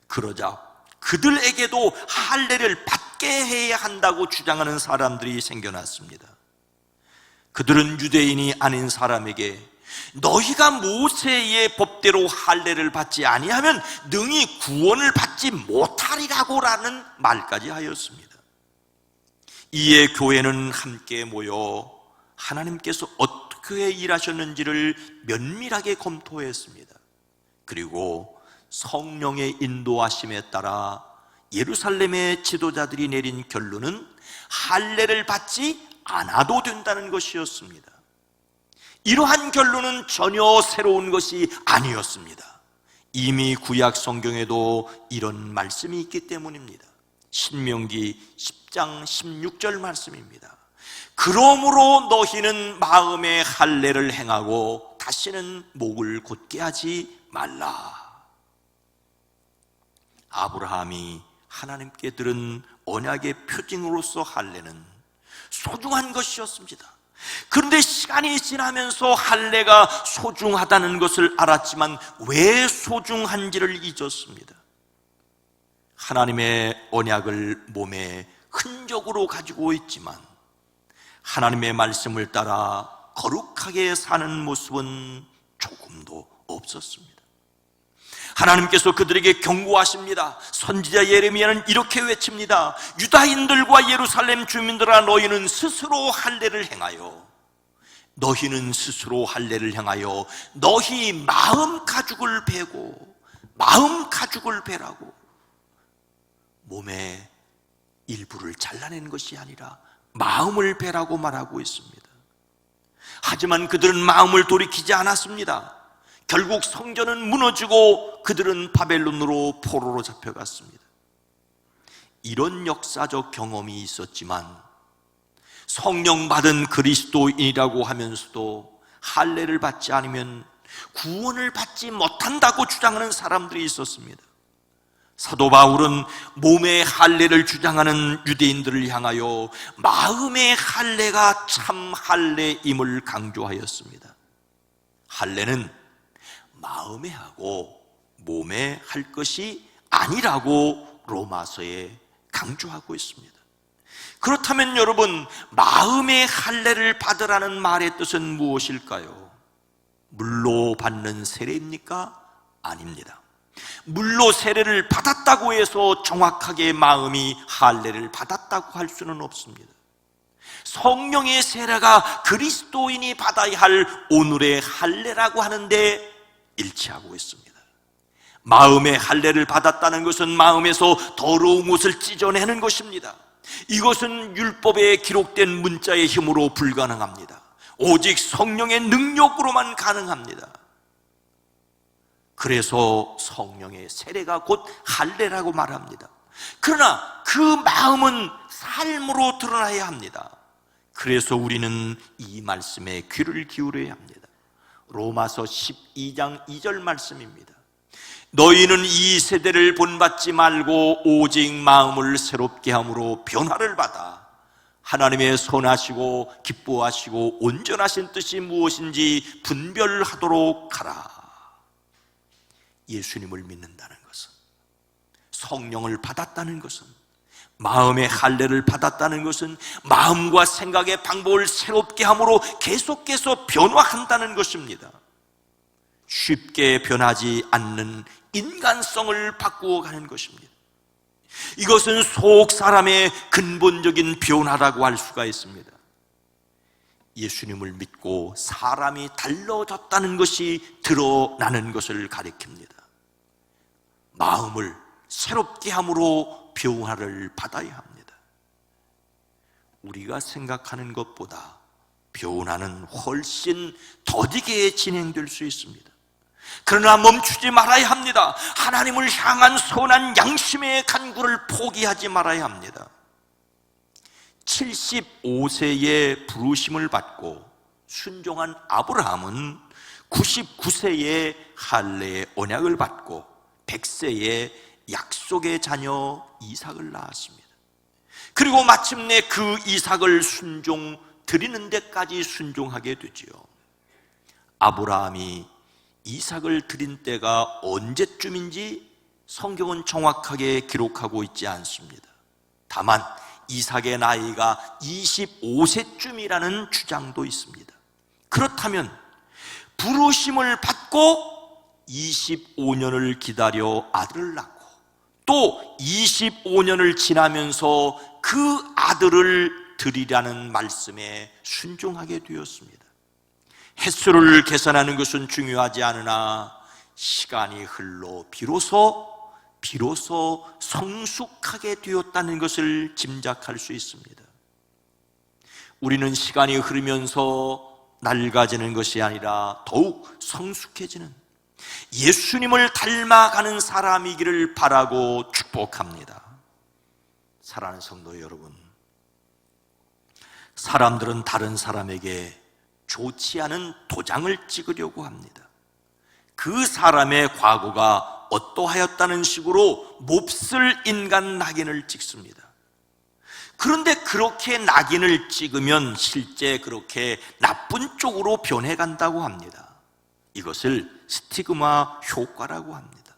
그러자 그들에게도 할례를 받게 해야 한다고 주장하는 사람들이 생겨났습니다. 그들은 유대인이 아닌 사람에게 너희가 모세의 법대로 할례를 받지 아니하면 능히 구원을 받지 못하리라고라는 말까지 하였습니다. 이에 교회는 함께 모여 하나님께서 어떻게 일하셨는지를 면밀하게 검토했습니다. 그리고 성령의 인도하심에 따라 예루살렘의 지도자들이 내린 결론은 할례를 받지 않아도 된다는 것이었습니다. 이러한 결론은 전혀 새로운 것이 아니었습니다. 이미 구약 성경에도 이런 말씀이 있기 때문입니다. 신명기 10장 16절 말씀입니다. 그러므로 너희는 마음에 할례를 행하고 다시는 목을 곧게 하지 말라. 아브라함이 하나님께 들은 언약의 표징으로서 할례는 소중한 것이었습니다. 그런데 시간이 지나면서 할례가 소중하다는 것을 알았지만 왜 소중한지를 잊었습니다. 하나님의 언약을 몸에 흔적으로 가지고 있지만 하나님의 말씀을 따라 거룩하게 사는 모습은 조금도 없었습니다. 하나님께서 그들에게 경고하십니다. 선지자 예레미야는 이렇게 외칩니다. 유다인들과 예루살렘 주민들아, 너희는 스스로 할례를 행하여 너희 마음 가죽을 베고 마음 가죽을 베라고. 몸의 일부를 잘라낸 것이 아니라 마음을 베라고 말하고 있습니다. 하지만 그들은 마음을 돌이키지 않았습니다. 결국 성전은 무너지고 그들은 바벨론으로 포로로 잡혀갔습니다. 이런 역사적 경험이 있었지만 성령 받은 그리스도인이라고 하면서도 할례를 받지 않으면 구원을 받지 못한다고 주장하는 사람들이 있었습니다. 사도 바울은 몸의 할례를 주장하는 유대인들을 향하여 마음의 할례가 참 할례임을 강조하였습니다. 할례는 마음에 하고 몸에 할 것이 아니라고 로마서에 강조하고 있습니다. 그렇다면 여러분, 마음의 할례를 받으라는 말의 뜻은 무엇일까요? 물로 받는 세례입니까? 아닙니다. 물로 세례를 받았다고 해서 정확하게 마음이 할례를 받았다고 할 수는 없습니다. 성령의 세례가 그리스도인이 받아야 할 오늘의 할례라고 하는데 일치하고 있습니다. 마음의 할례를 받았다는 것은 마음에서 더러운 것을 찢어내는 것입니다. 이것은 율법에 기록된 문자의 힘으로 불가능합니다. 오직 성령의 능력으로만 가능합니다. 그래서 성령의 세례가 곧 할례라고 말합니다. 그러나 그 마음은 삶으로 드러나야 합니다. 그래서 우리는 이 말씀에 귀를 기울여야 합니다. 로마서 12장 2절 말씀입니다. 너희는 이 세대를 본받지 말고 오직 마음을 새롭게 함으로 변화를 받아 하나님의 선하시고 기뻐하시고 온전하신 뜻이 무엇인지 분별하도록 하라. 예수님을 믿는다는 것은, 성령을 받았다는 것은, 마음의 할례를 받았다는 것은 마음과 생각의 방법을 새롭게 함으로 계속해서 변화한다는 것입니다. 쉽게 변하지 않는 인간성을 바꾸어 가는 것입니다. 이것은 속 사람의 근본적인 변화라고 할 수가 있습니다. 예수님을 믿고 사람이 달라졌다는 것이 드러나는 것을 가리킵니다. 마음을 새롭게 함으로 변화를 받아야 합니다. 우리가 생각하는 것보다 변화는 훨씬 더디게 진행될 수 있습니다. 그러나 멈추지 말아야 합니다. 하나님을 향한 선한 양심의 간구를 포기하지 말아야 합니다. 75세에 부르심을 받고 순종한 아브라함은 99세에 할례의 언약을 받고 100세에 약속의 자녀 이삭을 낳았습니다. 그리고 마침내 그 이삭을 드리는 데까지 순종하게 되지요. 아브라함이 이삭을 드린 때가 언제쯤인지 성경은 정확하게 기록하고 있지 않습니다. 다만 이삭의 나이가 25세쯤이라는 주장도 있습니다. 그렇다면 부르심을 받고 25년을 기다려 아들을 낳고 또 25년을 지나면서 그 아들을 드리라는 말씀에 순종하게 되었습니다. 횟수를 계산하는 것은 중요하지 않으나 시간이 흘러 비로소 성숙하게 되었다는 것을 짐작할 수 있습니다. 우리는 시간이 흐르면서 낡아지는 것이 아니라 더욱 성숙해지는 예수님을 닮아가는 사람이기를 바라고 축복합니다. 사랑하는 성도 여러분, 사람들은 다른 사람에게 좋지 않은 도장을 찍으려고 합니다. 그 사람의 과거가 어떠하였다는 식으로 몹쓸 인간 낙인을 찍습니다. 그런데 그렇게 낙인을 찍으면 실제 그렇게 나쁜 쪽으로 변해간다고 합니다. 이것을 스티그마 효과라고 합니다.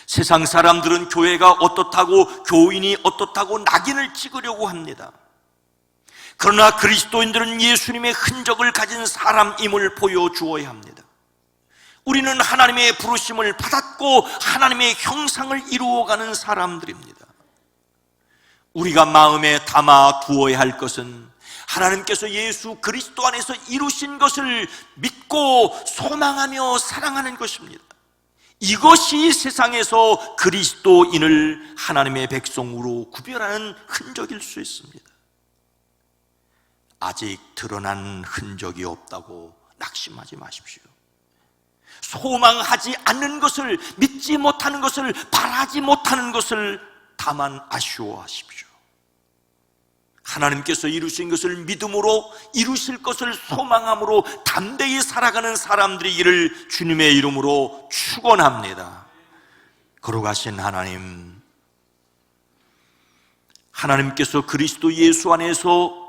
세상 사람들은 교회가 어떻다고, 교인이 어떻다고 낙인을 찍으려고 합니다. 그러나 그리스도인들은 예수님의 흔적을 가진 사람임을 보여주어야 합니다. 우리는 하나님의 부르심을 받았고 하나님의 형상을 이루어가는 사람들입니다. 우리가 마음에 담아 두어야 할 것은 하나님께서 예수 그리스도 안에서 이루신 것을 믿고 소망하며 사랑하는 것입니다. 이것이 세상에서 그리스도인을 하나님의 백성으로 구별하는 흔적일 수 있습니다. 아직 드러난 흔적이 없다고 낙심하지 마십시오. 소망하지 않는 것을, 믿지 못하는 것을, 바라지 못하는 것을 다만 아쉬워하십시오. 하나님께서 이루신 것을 믿음으로, 이루실 것을 소망함으로 담대히 살아가는 사람들이기를 주님의 이름으로 축원합니다. 거룩하신 하나님, 하나님께서 그리스도 예수 안에서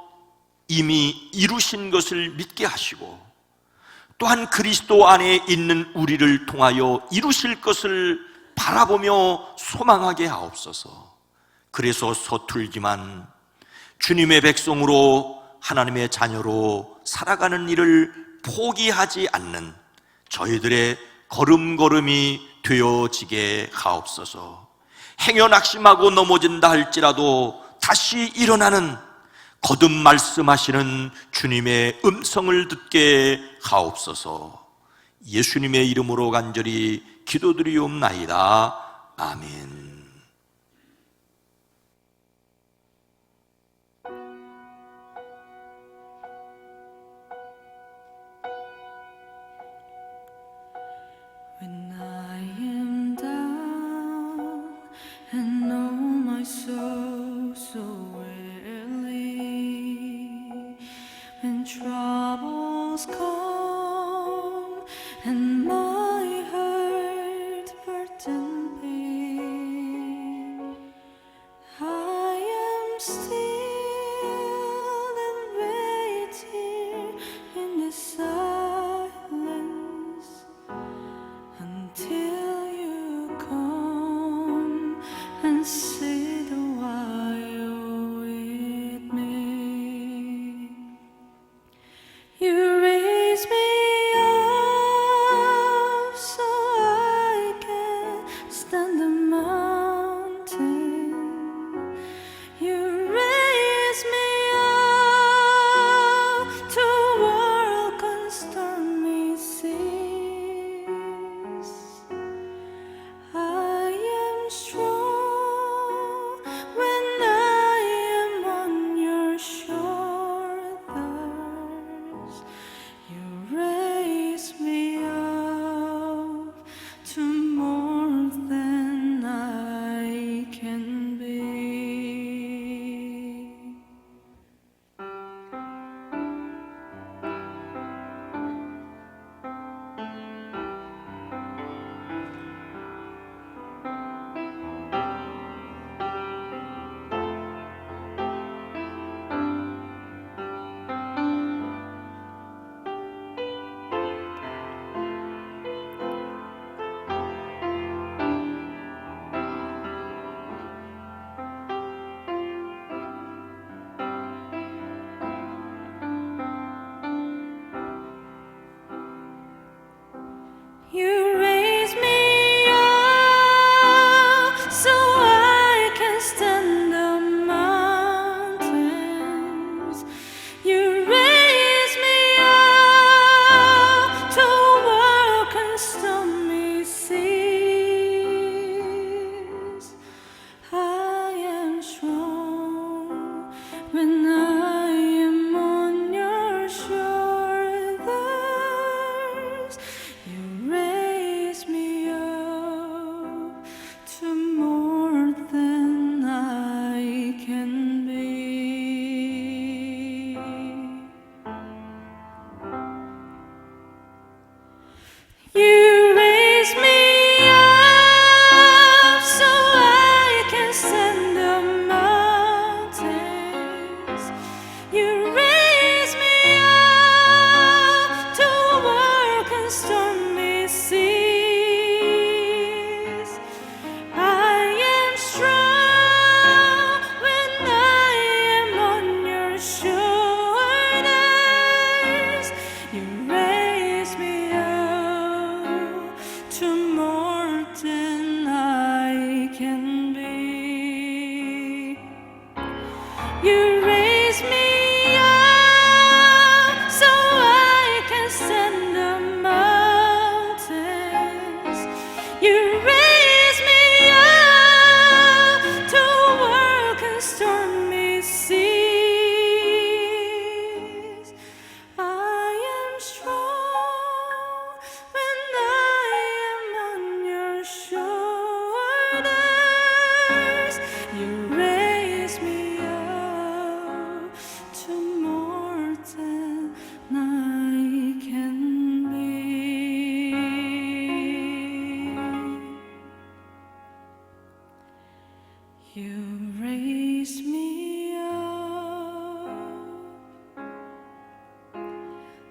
이미 이루신 것을 믿게 하시고 또한 그리스도 안에 있는 우리를 통하여 이루실 것을 바라보며 소망하게 하옵소서. 그래서 서툴지만 주님의 백성으로, 하나님의 자녀로 살아가는 일을 포기하지 않는 저희들의 걸음걸음이 되어지게 하옵소서. 행여 낙심하고 넘어진다 할지라도 다시 일어나는, 거듭 말씀하시는 주님의 음성을 듣게 하옵소서. 예수님의 이름으로 간절히 기도드리옵나이다. 아멘. When I am down and know my soul so wearily, when troubles come and my heart burden pain,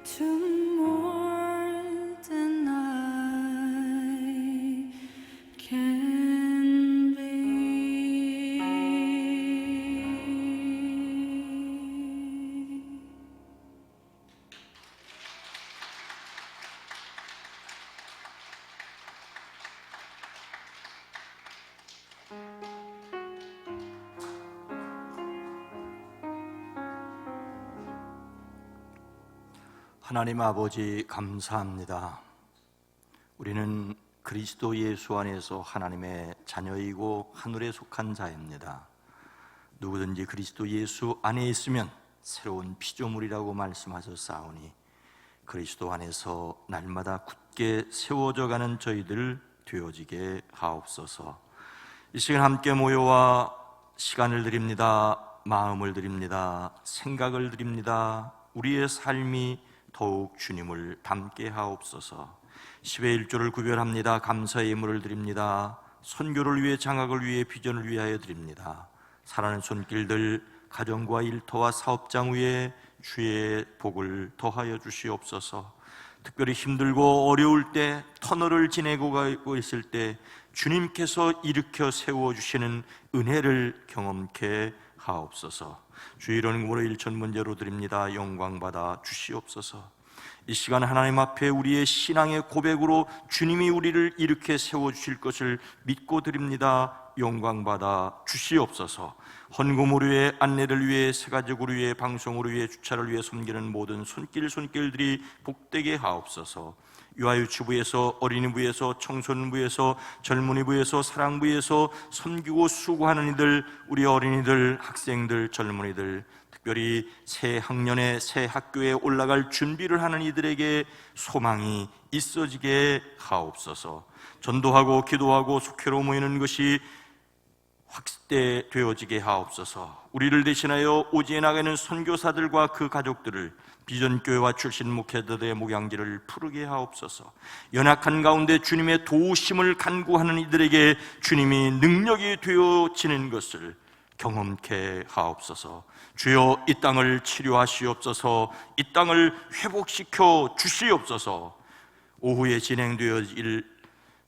to more than I can be. 하나님 아버지 감사합니다. 우리는 그리스도 예수 안에서 하나님의 자녀이고 하늘에 속한 자입니다. 누구든지 그리스도 예수 안에 있으면 새로운 피조물이라고 말씀하셨사오니 그리스도 안에서 날마다 굳게 세워져 가는 저희들 되어지게 하옵소서. 이 시간 함께 모여와 시간을 드립니다. 마음을 드립니다. 생각을 드립니다. 우리의 삶이 더욱 주님을 닮게 하옵소서. 10의 1조를 구별합니다. 감사의 예물을 드립니다. 선교를 위해, 장학을 위해, 비전을 위하여 드립니다. 사랑하는 손길들, 가정과 일터와 사업장 위에 주의 복을 더하여 주시옵소서. 특별히 힘들고 어려울 때, 터널을 지내고 가고 있을 때 주님께서 일으켜 세워주시는 은혜를 경험케 하옵소서. 주 이런 공으로 일천 문제로 드립니다. 영광받아 주시옵소서. 이 시간 하나님 앞에 우리의 신앙의 고백으로 주님이 우리를 일으켜 세워주실 것을 믿고 드립니다. 영광받아 주시옵소서. 헌금을 위해, 안내를 위해, 새가족을 위해, 방송을 위해, 주차를 위해 섬기는 모든 손길들이 복되게 하옵소서. 유아유치부에서, 어린이부에서, 청소년부에서, 젊은이부에서, 사랑부에서 섬기고 수고하는 이들, 우리 어린이들, 학생들, 젊은이들, 특별히 새 학년에, 새 학교에 올라갈 준비를 하는 이들에게 소망이 있어지게 하옵소서. 전도하고 기도하고 속회로 모이는 것이 확대되어지게 하옵소서. 우리를 대신하여 오지에 나가는 선교사들과 그 가족들을, 비전교회와 출신 목회자들의 목양지를 푸르게 하옵소서. 연약한 가운데 주님의 도우심을 간구하는 이들에게 주님이 능력이 되어지는 것을 경험케 하옵소서. 주여, 이 땅을 치료하시옵소서. 이 땅을 회복시켜 주시옵소서. 오후에 진행되어질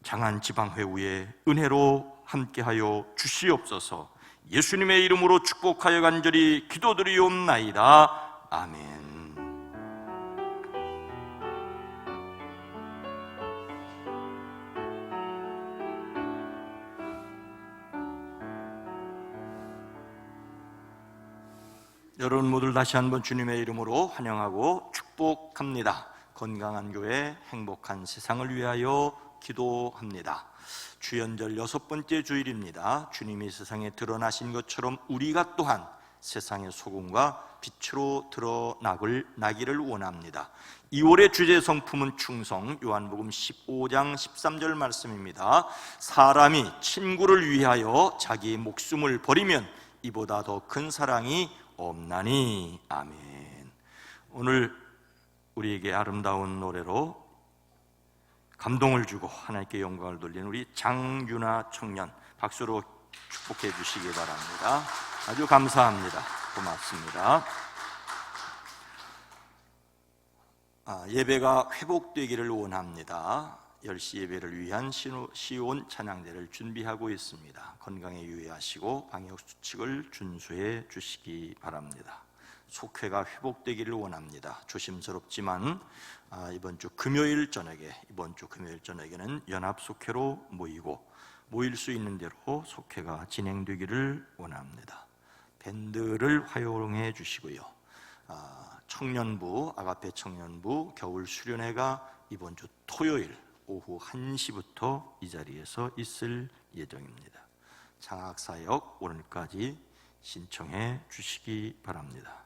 장안지방회의에 은혜로 함께하여 주시옵소서. 예수님의 이름으로 축복하여 간절히 기도드리옵나이다. 아멘. 여러분 모두 다시 한번 주님의 이름으로 환영하고 축복합니다. 건강한 교회, 행복한 세상을 위하여 기도합니다. 주연절 6번째 주일입니다. 주님이 세상에 드러나신 것처럼 우리가 또한 세상의 소금과 빛으로 드러나기를 원합니다. 2월의 주제 성품은 충성, 요한복음 15장 13절 말씀입니다. 사람이 친구를 위하여 자기 목숨을 버리면 이보다 더 큰 사랑이 없나니. 아멘. 오늘 우리에게 아름다운 노래로 감동을 주고 하나님께 영광을 돌리는 우리 장윤아 청년, 박수로 축복해 주시기 바랍니다. 아주 감사합니다. 고맙습니다. 예배가 회복되기를 원합니다. 10시 예배를 위한 시온 찬양대를 준비하고 있습니다. 건강에 유의하시고 방역수칙을 준수해 주시기 바랍니다. 속회가 회복되기를 원합니다. 조심스럽지만 이번 주 금요일 저녁에는 연합속회로 모일 수 있는 대로 속회가 진행되기를 원합니다. 밴드를 활용해 주시고요. 청년부, 아가페 청년부 겨울 수련회가 이번 주 토요일 오후 1시부터 이 자리에서 있을 예정입니다. 장학사역 오늘까지 신청해 주시기 바랍니다.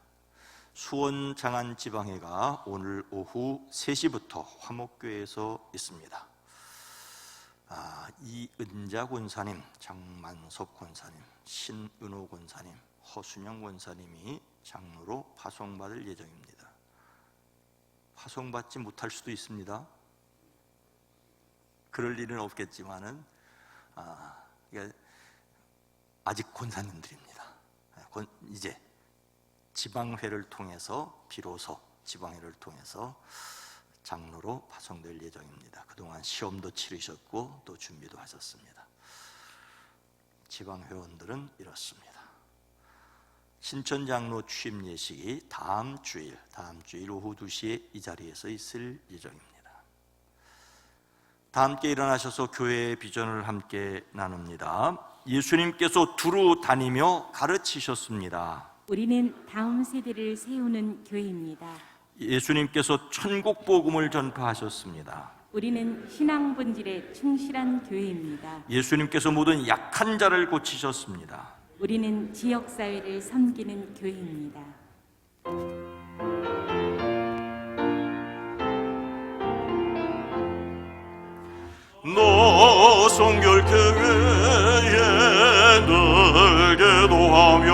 수원 장안지방회가 오늘 오후 3시부터 화목교회에서 있습니다. 이은자 권사님, 장만섭 권사님, 신은호 권사님, 허순영 권사님이 장로로 파송받을 예정입니다. 파송받지 못할 수도 있습니다. 그럴 일은 없겠지만은 아직 권사님들입니다. 이제 지방회를 통해서 비로소 지방회를 통해서 장로로 파송될 예정입니다. 그동안 시험도 치르셨고 또 준비도 하셨습니다. 지방회원들은 이렇습니다. 신천장로 취임 예식이 다음 주일 오후 2시에 이 자리에서 있을 예정입니다. 다 함께 일어나셔서 교회의 비전을 함께 나눕니다. 예수님께서 두루 다니며 가르치셨습니다. 우리는 다음 세대를 세우는 교회입니다. 예수님께서 천국 복음을 전파하셨습니다. 우리는 신앙 본질에 충실한 교회입니다. 예수님께서 모든 약한 자를 고치셨습니다. 우리는 지역 사회를 섬기는 교회입니다. 너 성결교회에 늘 기도하며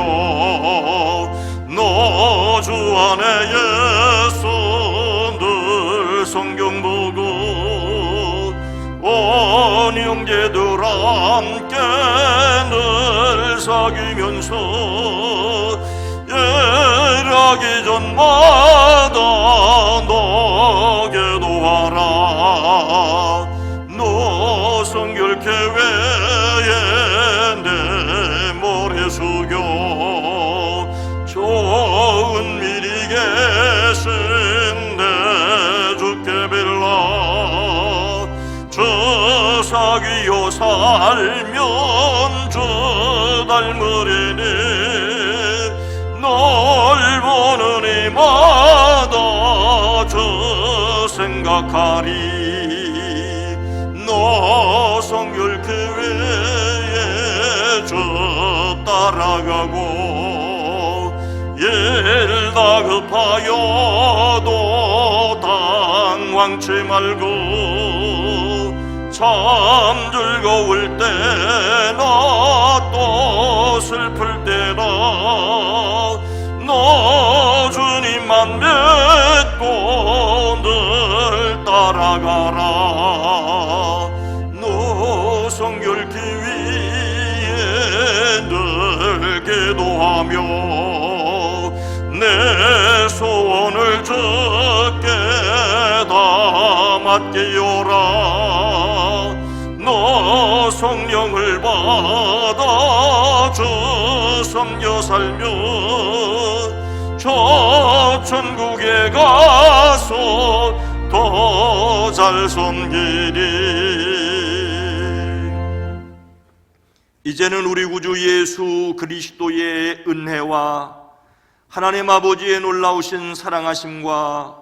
너 주 안에 예수 늘 성경 보고 온 형제들 함께 늘 사귀면서 예라기 전마다 너 기도하라. 너 성결교회에 내 모래 숙여 좋은 미리 계신 내 주께 빌라. 저 사귀어 살면 저 닮으리니 널 보는 이마다 저 생각하리. 너 성결교회에 저 따라가고 일 다급하여도 당황치 말고 참 즐거울 때나 또 슬플 때나 너 주님만 믿고 늘 따라가라. 너 성결교회에 늘 기도하며 내 소원을 적게 다 맡기오라. 너 성령을 받아 저 섬겨 살며 저 천국에 가서 더 잘 섬기리. 이제는 우리 구주 예수 그리스도의 은혜와 하나님 아버지의 놀라우신 사랑하심과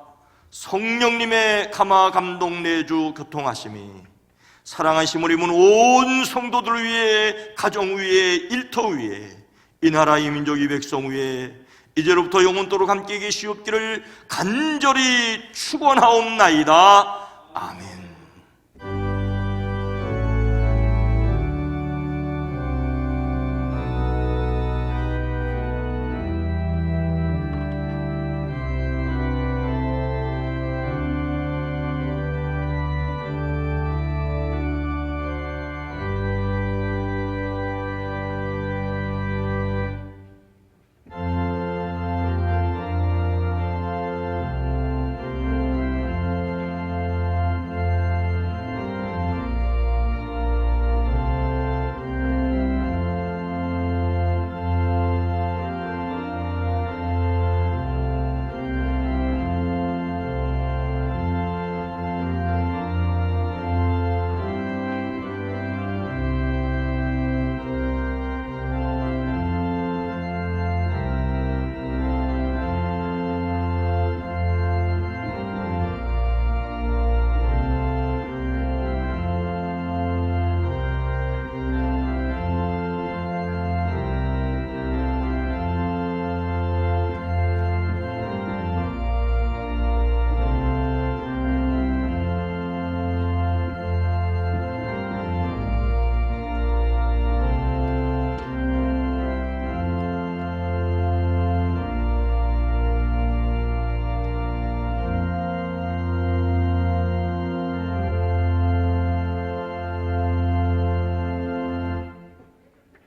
성령님의 감화 감동 내주 교통하심이 사랑하심을 입은 온 성도들 위해, 가정 위에, 일터 위에, 이 나라 이 민족 이 백성 위에 이제로부터 영원토록 함께 계시옵기를 간절히 축원하옵나이다. 아멘.